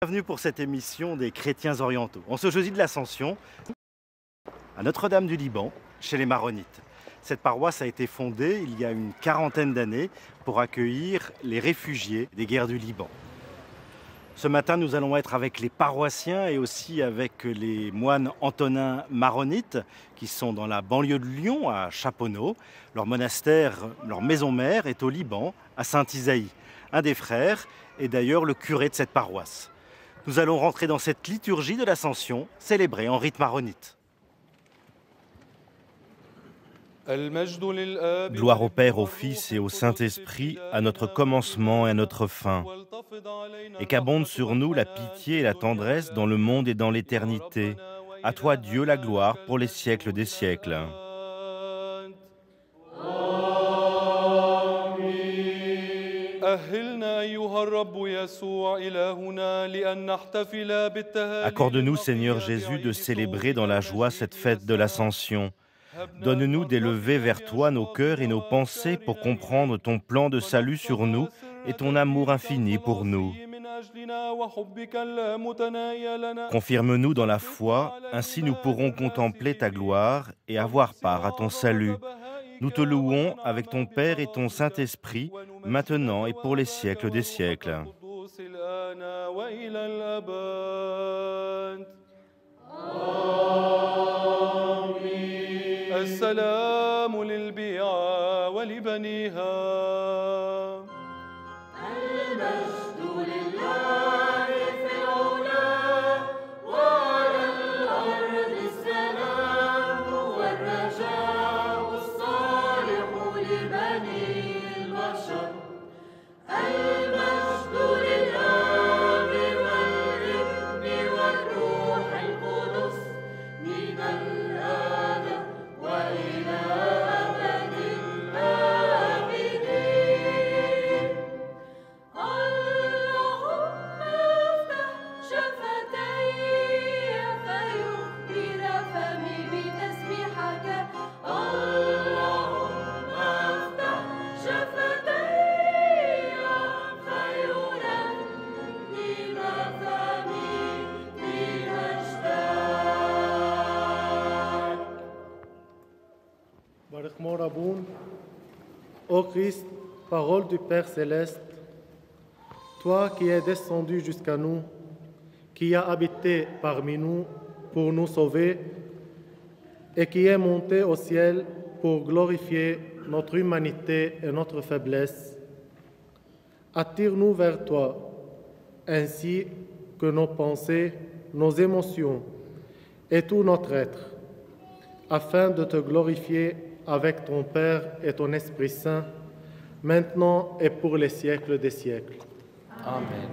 Bienvenue pour cette émission des chrétiens orientaux. En ce jeudi de l'Ascension, à Notre-Dame du Liban, chez les Maronites. Cette paroisse a été fondée il y a une quarantaine d'années pour accueillir les réfugiés des guerres du Liban. Ce matin, nous allons être avec les paroissiens et aussi avec les moines antonins maronites qui sont dans la banlieue de Lyon, à Chaponneau. Leur monastère, leur maison mère est au Liban, à Saint-Isaïe. Un des frères est d'ailleurs le curé de cette paroisse. Nous allons rentrer dans cette liturgie de l'Ascension, célébrée en rite maronite. Gloire au Père, au Fils et au Saint-Esprit, à notre commencement et à notre fin. Et qu'abonde sur nous la pitié et la tendresse dans le monde et dans l'éternité. À toi, Dieu, la gloire pour les siècles des siècles. Accorde-nous, Seigneur Jésus, de célébrer dans la joie cette fête de l'Ascension. Donne-nous d'élever vers toi nos cœurs et nos pensées pour comprendre ton plan de salut sur nous et ton amour infini pour nous. Confirme-nous dans la foi, ainsi nous pourrons contempler ta gloire et avoir part à ton salut. Nous te louons avec ton Père et ton Saint-Esprit, maintenant et pour les siècles des siècles. السلام للبيعة ولبنيها المجد لله في العلا وعلى الأرض السلام والرجاء الصالح لبني البشر المجد للآب والابن والروح القدس من الآن وإلى أبد الآبدين اللهم افتح شفتي فيخبر فمي بتسبيحك اللهم افتح شفتي فيرنم فمي بمجدك Baruch mon Raboun, ô Christ, parole du Père céleste, toi qui es descendu jusqu'à nous, qui as habité parmi nous pour nous sauver, et qui es monté au ciel pour glorifier notre humanité et notre faiblesse, attire-nous vers toi, ainsi que nos pensées, nos émotions et tout notre être, afin de te glorifier avec ton Père et ton Esprit Saint, maintenant et pour les siècles des siècles. Amen.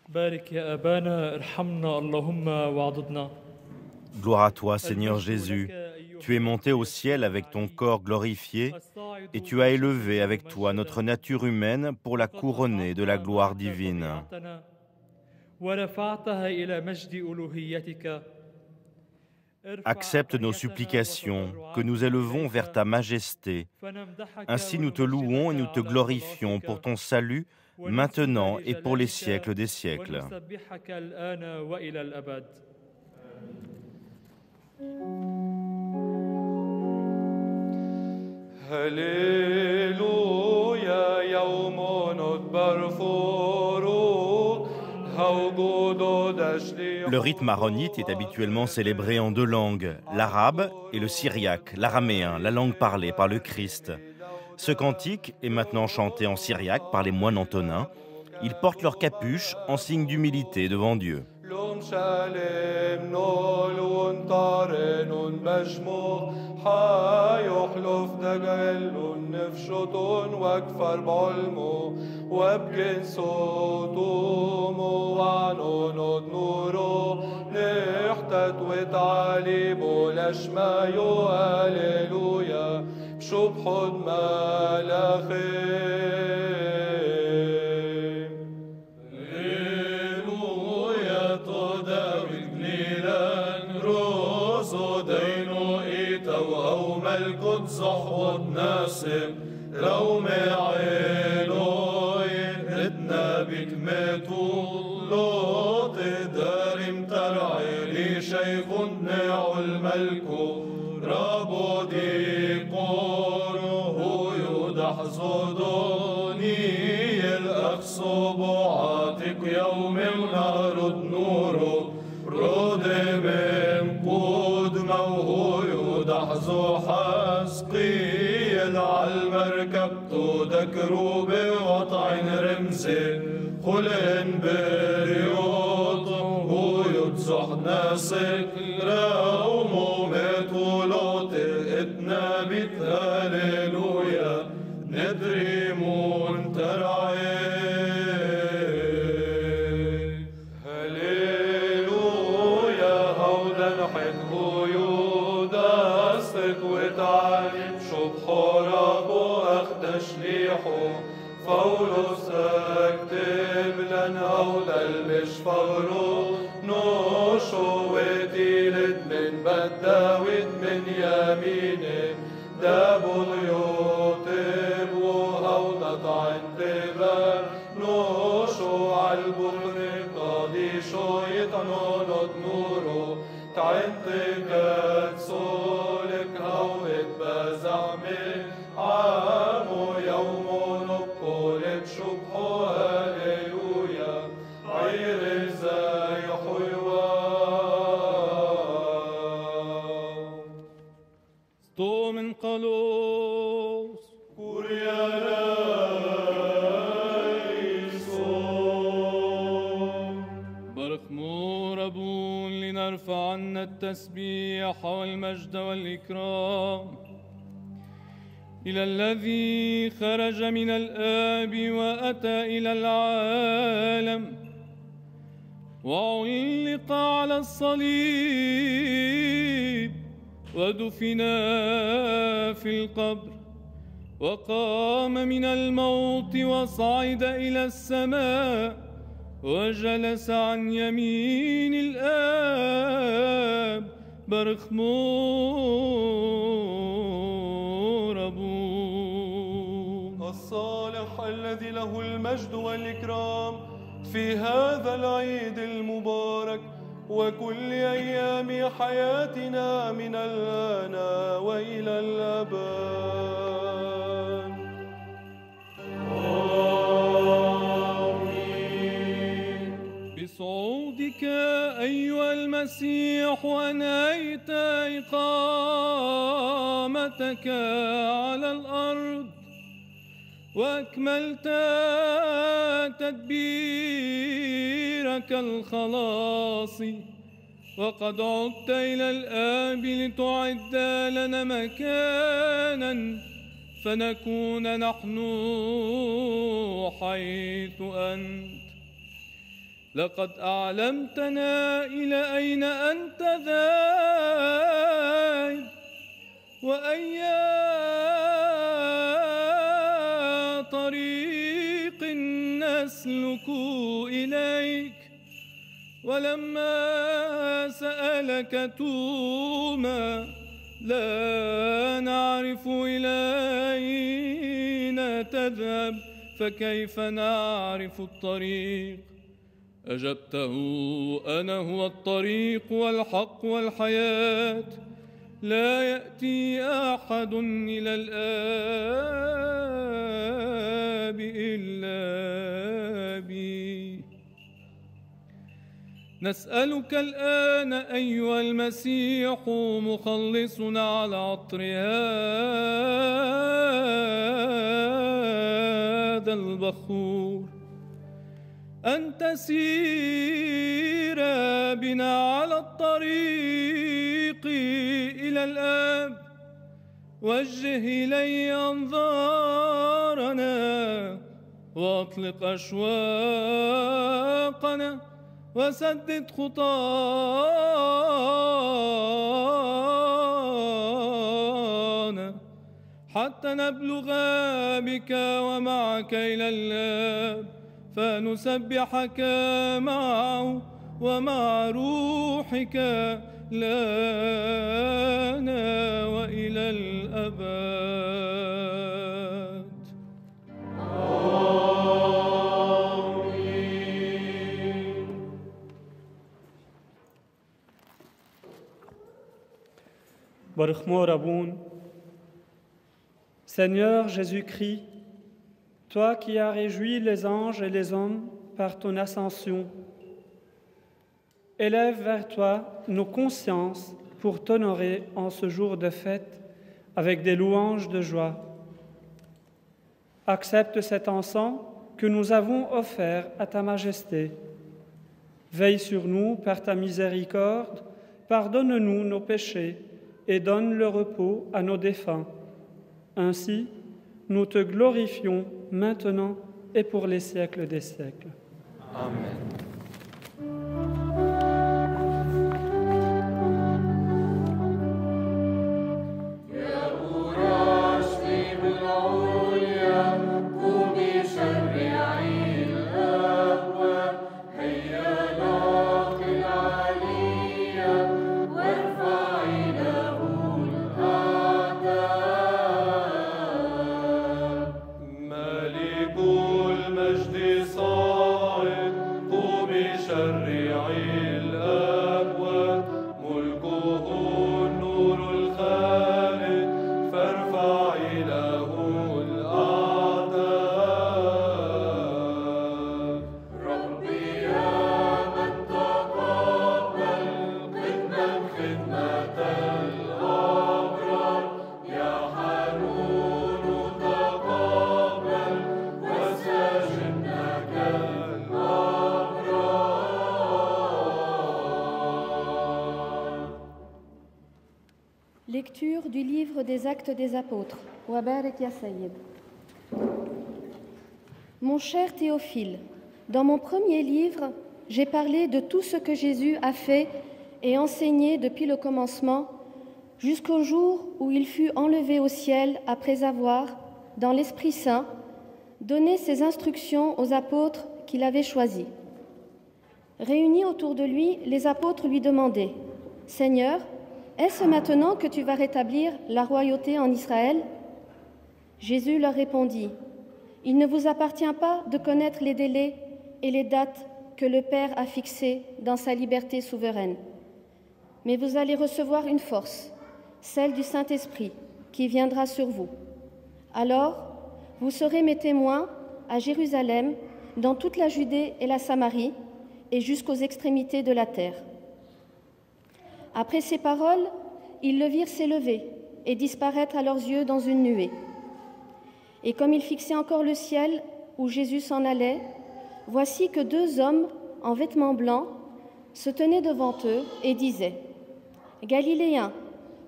بارك يا أبانا ارحمنا اللهم وعضدنا. Gloire à toi, Seigneur Jésus. Tu es monté au ciel avec ton corps glorifié et tu as élevé avec toi notre nature humaine pour la couronner de la gloire divine. Accepte nos supplications que nous élevons vers ta majesté. Ainsi nous te louons et nous te glorifions pour ton salut maintenant et pour les siècles des siècles. هللويا يوم ندبر فروض هوجود دشلي. Le rite maronite est habituellement célébré en deux langues, l'arabe et le syriaque, l'araméen, la langue parlée par le Christ. Ce cantique est maintenant chanté en syriaque par les moines antonins. Ils portent leur capuche en signe d'humilité devant Dieu. حيحلف دجل نفشط واكفر بعلمه وابجن صوتومه وعنون نوره نحتت وتعليبه لشمايو هاليلويا بشبحد ملاخيم هاليلويا تداوي جليلان روزو دينو أو ملكوت صحوة ناسم روم عيلوين ادنا بكمتو لوط دارم ترعيلي شيخ نعو الملكو رابو دي قوره يدح زودوني الأخصب عاتق يوم ونارد نوره رود من قود موهو دحزو حسقيل عالمركب تودك روبي وطعن رمزي خلن بريوط هو يتزح ناسك رومو متولوط اتنا بيت هاليلويا ندري مون ترعي هاليلويا هودا نحن وتعلم شبحو ربو أخدش ليحو فولوس اكتب لن هودا المش فغرو نوشو وتيلد من بداود من يمينه دابو يوتب وهودا تعنتبر نوشو عالبحر قاديشو يتنونod نورو تعنتقت صولك هوت بزعمي عامو يومو نبقولت شبحو هاليلويا عير زي حيوان ستو من قلوس كوريانا لنرفع عنا التسبيح والمجد والإكرام إلى الذي خرج من الآب وأتى إلى العالم وعلق على الصليب ودفن في القبر وقام من الموت وصعد إلى السماء وجلس عن يمين الآب برخمور أبوه الصالح الذي له المجد والإكرام في هذا العيد المبارك وكل أيام حياتنا من الآن وإلى الأبد. آمين. بصعودك أيها المسيح أنهيت إقامتك على الأرض وأكملت تدبيرك الخلاصي وقد عدت إلى الآب لتعد لنا مكانا فنكون نحن حيث أنت. لقد أعلمتنا إلى أين أنت ذاهب وأي طريق نسلك إليك. ولما سألك توما لا نعرف إلى أين تذهب فكيف نعرف الطريق؟ أجبته أنا هو الطريق والحق والحياة، لا يأتي أحد إلى الآب إلا بي. نسألك الآن أيها المسيح مخلصنا على عطر هذا البخور أن تسير بنا على الطريق إلى الآب. وجه إلي أنظارنا وأطلق أشواقنا وسدد خطانا حتى نبلغ بك ومعك إلى الآب فنسبحك معه ومع روحك لنا وإلى الأبد. Baruch Raboun. Seigneur Jésus-Christ, toi qui as réjoui les anges et les hommes par ton ascension, élève vers toi nos consciences pour t'honorer en ce jour de fête avec des louanges de joie. Accepte cet encens que nous avons offert à ta majesté. Veille sur nous par ta miséricorde, pardonne-nous nos péchés et donne le repos à nos défunts. Ainsi, nous te glorifions maintenant et pour les siècles des siècles. Amen. Lecture du livre des Actes des Apôtres. Wabarak ya Sayyid. Mon cher Théophile, dans mon premier livre, j'ai parlé de tout ce que Jésus a fait et enseigné depuis le commencement jusqu'au jour où il fut enlevé au ciel après avoir, dans l'Esprit Saint, donné ses instructions aux apôtres qu'il avait choisis. Réunis autour de lui, les apôtres lui demandaient « Seigneur, est-ce maintenant que tu vas rétablir la royauté en Israël ?» Jésus leur répondit « Il ne vous appartient pas de connaître les délais et les dates que le Père a fixées dans sa liberté souveraine. Mais vous allez recevoir une force, celle du Saint-Esprit, qui viendra sur vous. Alors, vous serez mes témoins à Jérusalem, dans toute la Judée et la Samarie, et jusqu'aux extrémités de la terre. » Après ces paroles, ils le virent s'élever et disparaître à leurs yeux dans une nuée. Et comme ils fixaient encore le ciel où Jésus s'en allait, voici que 2 hommes en vêtements blancs se tenaient devant eux et disaient « Galiléens,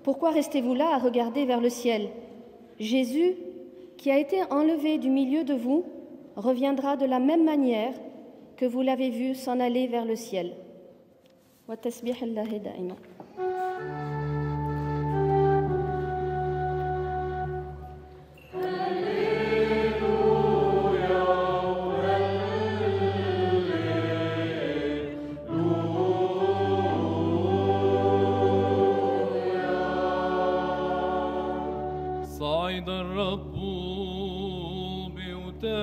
pourquoi restez-vous là à regarder vers le ciel? Jésus, qui a été enlevé du milieu de vous, reviendra de la même manière que vous l'avez vu s'en aller vers le ciel. Wa tasbih Allahi da'ima. صعد الرب بهتاف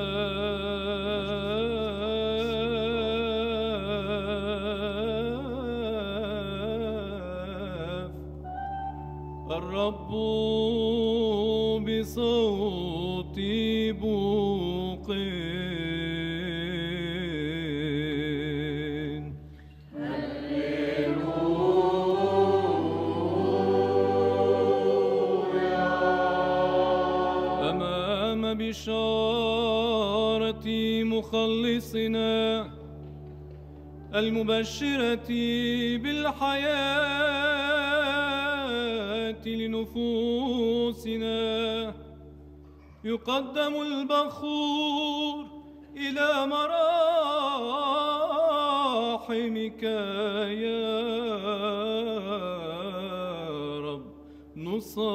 الرب بصوت بوق بشارة مخلصنا المبشرة بالحياة لنفوسنا يقدم البخور إلى مراحمك يا رب نصلي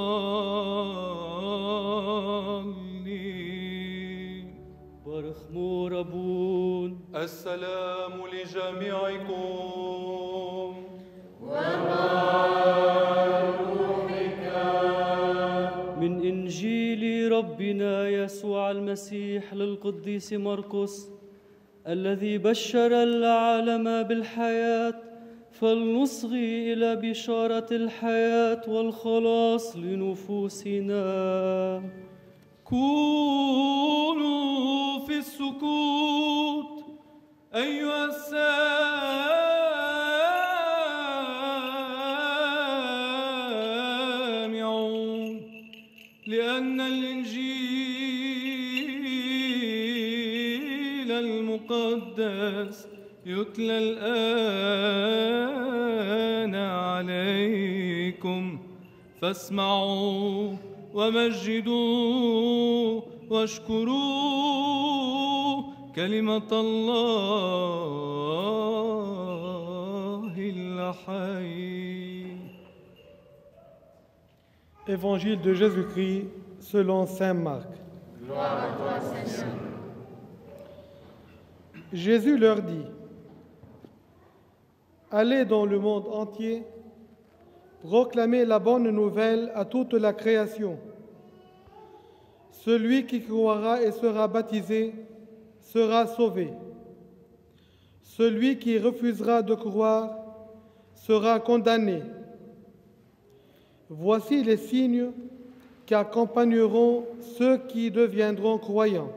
ورحمو ربون. السلام لجميعكم من إنجيل ربنا يسوع المسيح للقديس مرقس الذي بشر العالم بالحياة، فلنصغي إلى بشارة الحياة والخلاص لنفوسنا. كونوا في السكوت أيها السامعون، لأن الإنجيل المقدس يتلى الآن عليكم، فاسمعوا ومجدوا واشكروا كلمة الله الحي. Évangile de Jésus-Christ selon saint Marc. Gloire à toi, Seigneur. Jésus leur dit: Allez dans le monde entier, proclamez la bonne nouvelle à toute la création. Celui qui croira et sera baptisé sera sauvé. Celui qui refusera de croire sera condamné. Voici les signes qui accompagneront ceux qui deviendront croyants.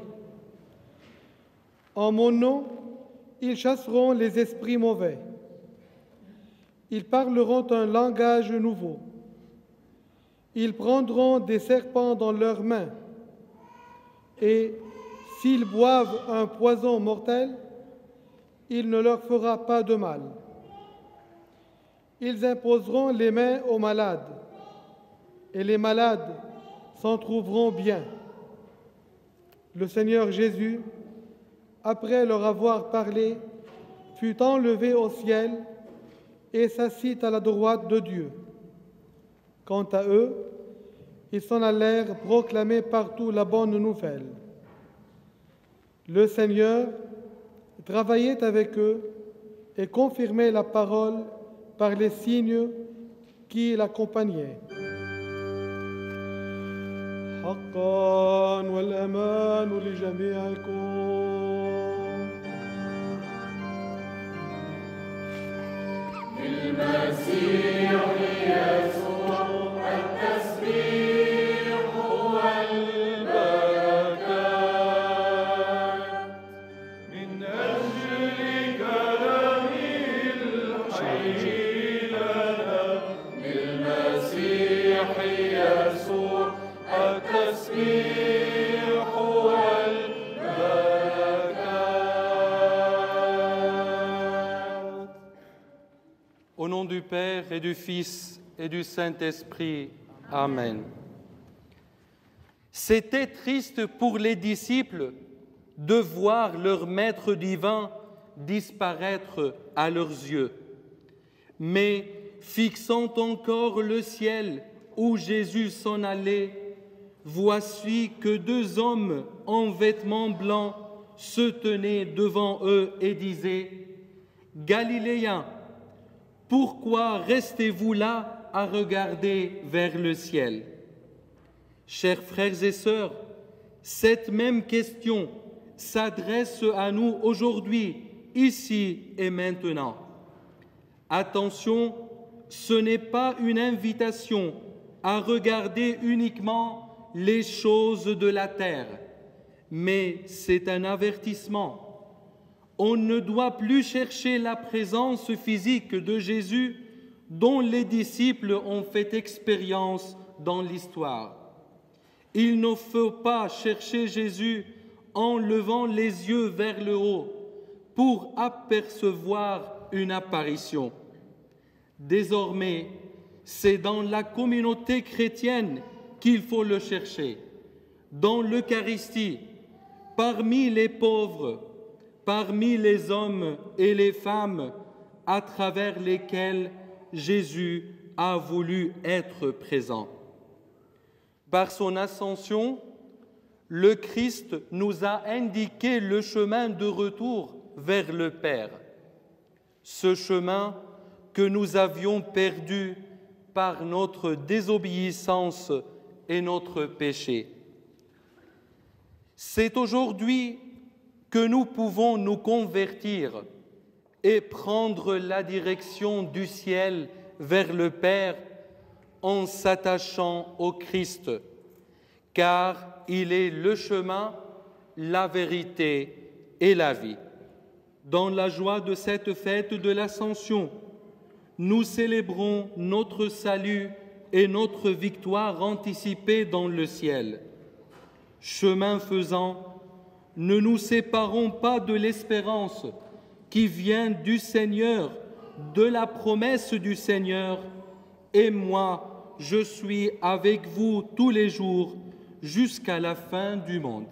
En mon nom, ils chasseront les esprits mauvais. Ils parleront un langage nouveau. Ils prendront des serpents dans leurs mains. Et s'ils boivent un poison mortel, il ne leur fera pas de mal. Ils imposeront les mains aux malades, et les malades s'en trouveront bien. Le Seigneur Jésus, après leur avoir parlé, fut enlevé au ciel et s'assit à la droite de Dieu. Quant à eux, ils s'en allèrent proclamer partout la bonne nouvelle. Le Seigneur travaillait avec eux et confirmait la parole par les signes qui l'accompagnaient. حقا والأمان لجميعكم. المسيح يسوع التسبيح والبركات من أجل كلامه الحي لنا. للمسيح يسوع التسبيح والبركات. Au nom du Père et du Fils et du Saint-Esprit. Amen. C'était triste pour les disciples de voir leur Maître divin disparaître à leurs yeux. Mais fixant encore le ciel où Jésus s'en allait, voici que 2 hommes en vêtements blancs se tenaient devant eux et disaient « Galiléens, pourquoi restez-vous là à regarder vers le ciel ?» Chers frères et sœurs, cette même question s'adresse à nous aujourd'hui, ici et maintenant. Attention, ce n'est pas une invitation à regarder uniquement les choses de la terre, mais c'est un avertissement. On ne doit plus chercher la présence physique de Jésus dont les disciples ont fait expérience dans l'histoire. Il ne faut pas chercher Jésus en levant les yeux vers le haut pour apercevoir une apparition. Désormais, c'est dans la communauté chrétienne qu'il faut le chercher, dans l'Eucharistie, parmi les pauvres, parmi les hommes et les femmes à travers lesquels Jésus a voulu être présent. Par son ascension, le Christ nous a indiqué le chemin de retour vers le Père, ce chemin que nous avions perdu par notre désobéissance et notre péché. C'est aujourd'hui que nous pouvons nous convertir et prendre la direction du ciel vers le Père en s'attachant au Christ, car il est le chemin, la vérité et la vie. Dans la joie de cette fête de l'Ascension, nous célébrons notre salut et notre victoire anticipée dans le ciel. Chemin faisant, ne nous séparons pas de l'espérance qui vient du Seigneur, de la promesse du Seigneur. Et moi, je suis avec vous tous les jours jusqu'à la fin du monde.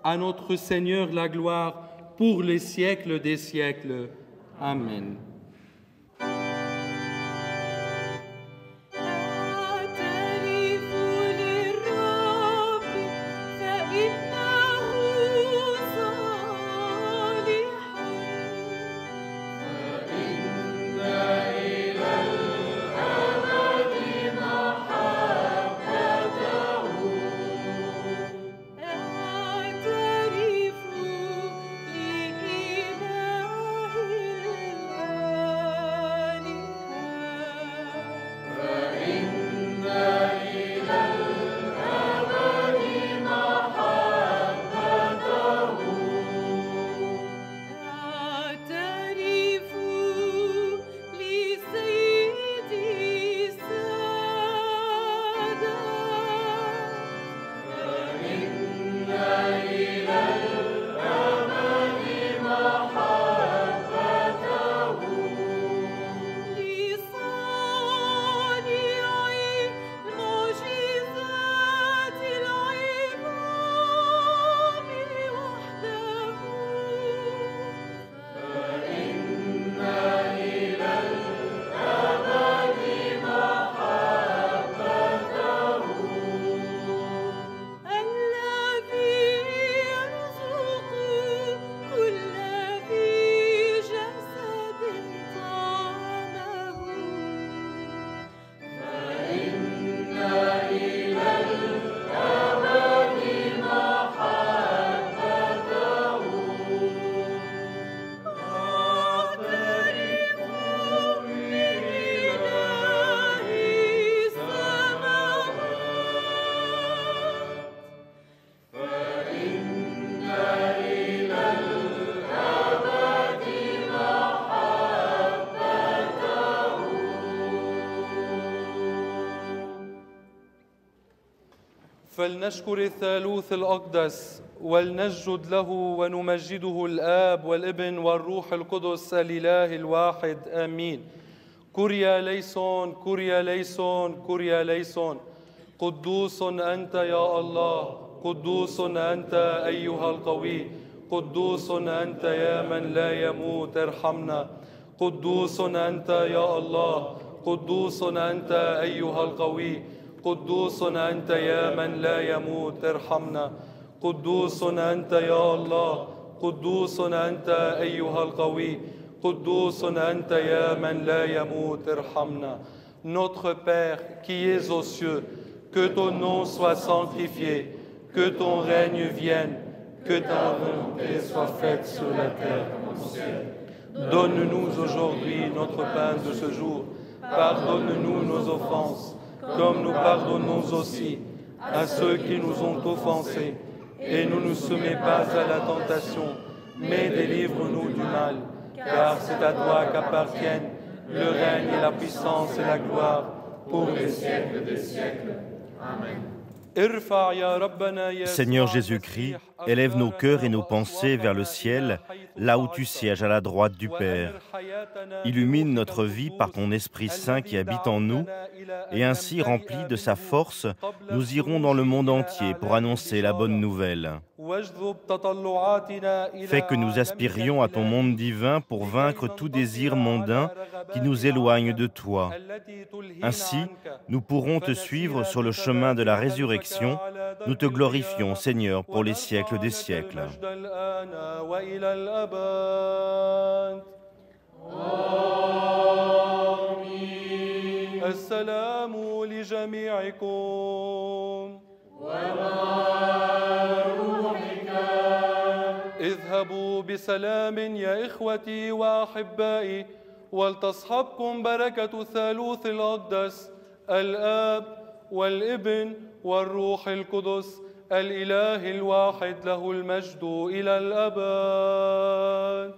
À notre Seigneur la gloire pour les siècles des siècles. Amen. فلنشكر الثالوث الأقدس ولنسجد له ونمجده الآب والابن والروح القدس الإله الواحد آمين. كوريا ليسون كوريا ليسون كوريا ليسون. قدوس أنت يا الله، قدوس أنت أيها القوي، قدوس أنت يا من لا يموت ارحمنا قدوس أنت يا الله قدوس أنت أيها القوي قدوس أنت يا من لا يموت ارحمنا قدوس أنت يا الله قدوس أنت أيها القوي قدوس أنت يا من لا يموت ارحمنا. Notre Père qui es aux cieux, que ton nom soit sanctifié, que ton règne vienne, que ta volonté soit faite sur la terre comme au ciel. Donne-nous aujourd'hui notre pain de ce jour. Pardonne-nous nos offenses, comme nous pardonnons aussi à ceux qui nous ont offensés. Et ne nous soumets pas à la tentation, mais délivre-nous du mal, car c'est à toi qu'appartiennent le règne et la puissance et la gloire pour les siècles des siècles. Amen. Seigneur Jésus-Christ, élève nos cœurs et nos pensées vers le ciel, là où tu sièges à la droite du Père. Illumine notre vie par ton Esprit Saint qui habite en nous, et ainsi, remplis de sa force, nous irons dans le monde entier pour annoncer la bonne nouvelle. Fais que nous aspirions à ton monde divin pour vaincre tout désir mondain qui nous éloigne de toi. Ainsi, nous pourrons te suivre sur le chemin de la résurrection. Nous te glorifions, Seigneur, pour les siècles des siècles. السلام لجميعكم اذهبوا بسلام يا إخوتي وأحبائي ولتصحبكم بركة الثالوث الأقدس الآب والابن والروح القدس الإله الواحد له المجد إلى الأبد.